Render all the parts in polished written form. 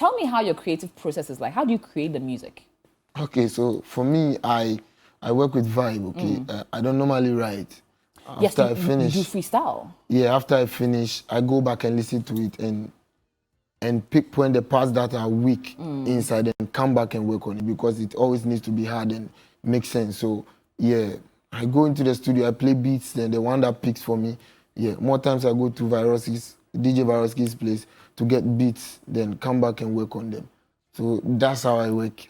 tell me how your creative process is like. How do you create the music? Okay, so for me, I work with vibe. Okay, I don't normally write. Yes, After I finish, you do freestyle. yeah. After I finish, I go back and listen to it and pinpoint the parts that are weak inside and come back and work on it because it always needs to be hard and make sense. So yeah, I go into the studio, I play beats, then the one that picks for me. Yeah, more times I go to DJ Viroski's place to get beats, then come back and work on them. So that's how I work.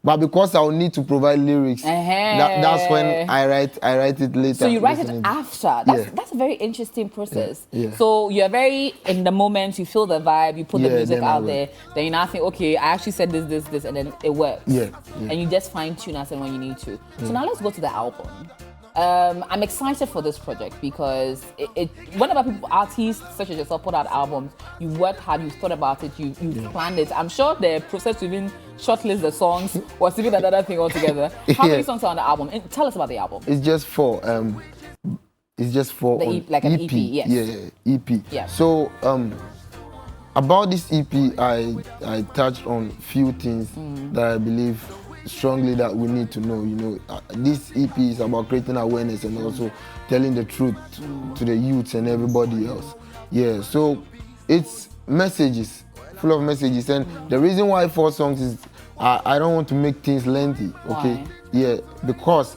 But because I will need to provide lyrics, that's when I write it later. So you write it after. That's a very interesting process. Yeah. So you're very in the moment, you feel the vibe, you put the music out there, then you now think, okay, I actually said this, and then it works. Yeah. And you just fine tune as and when you need to. So now let's go to the album. I'm excited for this project because whenever artists such as yourself put out albums, you work hard, you thought about it, you planned it. I'm sure the process to even shortlist the songs was even another thing altogether. How many songs are on the album? And tell us about the album. It's just 4. It's just 4 on like an EP, yes. Yeah, EP. Yeah. So about this EP, I touched on few things that I believe strongly that we need to know. You know, this EP is about creating awareness and also telling the truth to the youths and everybody else. Yeah, so it's messages, full of messages, and the reason why 4 songs is I don't want to make things lengthy. Okay, why? Yeah, because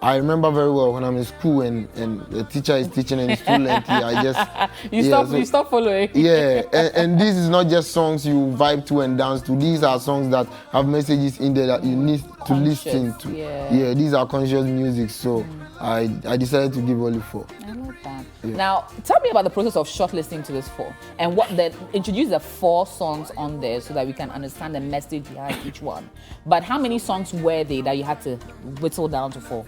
I remember very well when I'm in school and the teacher is teaching and it's too lengthy. I just you stop following. Yeah, and this is not just songs you vibe to and dance to. These are songs that have messages in there that you need to listen to. Yeah, these are conscious music. So I decided to give only 4. I like that. Yeah. Now, tell me about the process of shortlisting to this 4 and introduce the 4 songs on there so that we can understand the message behind each one. But how many songs were they that you had to whittle down to 4?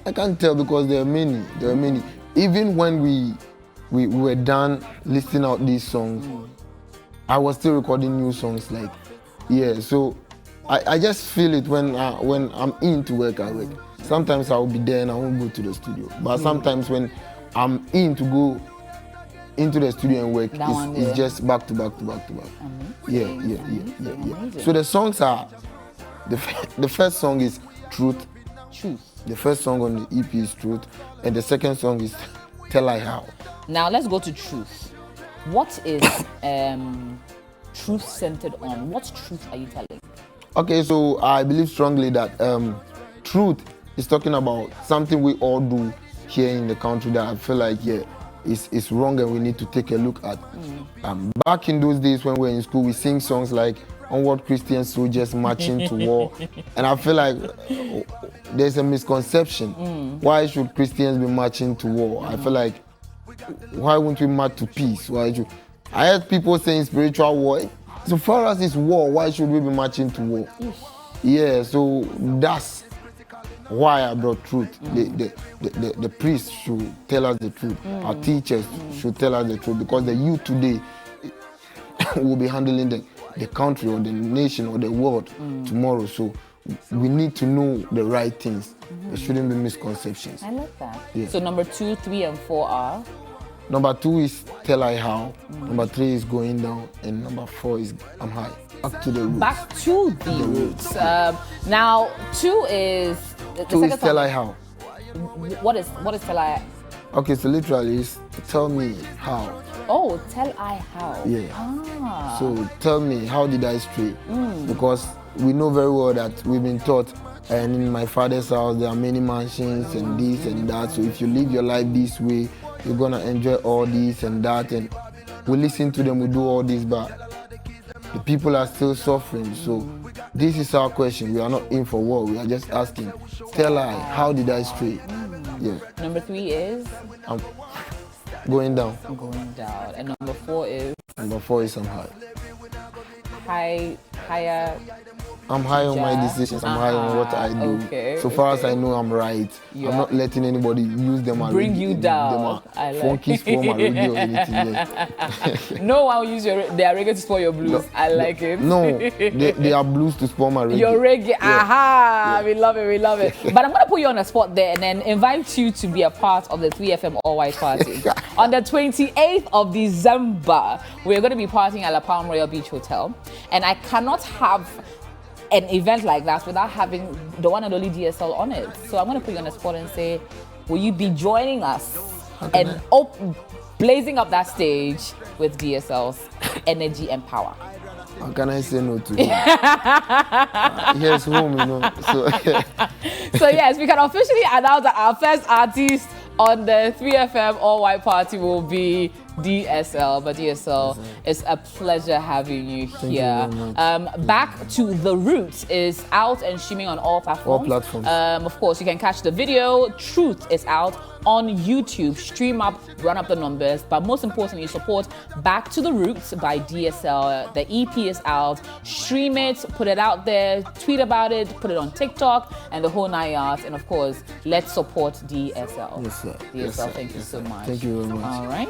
I can't tell because there are many. Even when we were done listing out these songs, I was still recording new songs. So I just feel it when I'm in to work, I work. Sometimes I will be there and I won't go to the studio. But sometimes when I'm in to go into the studio and work, it's just back to back. Yeah. So the songs are, the first song is Truth. The first song on the EP is Truth, and the second song is Tell I How. Now let's go to Truth. What is Truth centered on? What truth are you telling? Okay, so I believe strongly that Truth is talking about something we all do here in the country that I feel like it's wrong and we need to take a look at. Back in those days when we were in school, we sing songs like Onward Christian Soldiers Marching to War, and I feel like there's a misconception. Why should Christians be marching to war? I feel like, why won't we march to peace? I heard people saying spiritual war. So far as it's war, why should we be marching to war? Yeah, so that's why I brought Truth. The priests should tell us the truth. Our teachers should tell us the truth, because the youth today will be handling the country or the nation or the world tomorrow. So we need to know the right things. There shouldn't be misconceptions. I like that. Yeah. So number 2, 3, and 4 are? Number 2 is Tell I How. Number 3 is Going Down. And number 4 is I'm High. Back to the roots. Back to the roots. Now, 2 is... Two is Tell I How. What is Tell I? Okay, so literally it's Tell Me How. Oh, Tell I How. Yeah. So tell me, how did I stray? Because we know very well that we've been taught, and in my father's house there are many mansions and this and that. So if you live your life this way, you're gonna enjoy all this and that. And we listen to them, we do all this, but the people are still suffering. So this is our question. We are not in for war. We are just asking, tell I, how did I stray? Yeah. Number 3 is? Going Down. Going Down. And number 4 is? Number 4 is I'm High. Higher. I'm high on my decisions. I'm high on what I do. Okay, so far as I know, I'm right. I'm not letting anybody use them and bring you down. I like funky spoil my reggae or anything. Yeah. No one will use their reggae to spoil your blues. I like it. No, they are blues to spoil my reggae. Your reggae, aha! We love it, we love it. But I'm gonna put you on a spot there and then invite you to be a part of the 3FM All White Party. On the 28th of December, we're gonna be partying at La Palm Royal Beach Hotel. And I cannot have an event like that without having the one and only DSL on it. So I'm going to put you on the spot and say, will you be joining us and blazing up that stage with DSL's energy and power? How can I say no to him? Here's home, you know. So yes, we can officially announce that our first artist on the 3FM All White Party will be DSL. But DSL, it's a pleasure having you here. Back to the Roots is out and streaming on all platforms. All platforms. Of course, you can catch the video. Truth is out on YouTube. Stream up, run up the numbers. But most importantly, support Back to the Roots by DSL. The EP is out. Stream it, put it out there, tweet about it, put it on TikTok, and the whole 9 yards. And of course, let's support DSL. Yes, sir. DSL, thank you so much. Thank you very much. All right.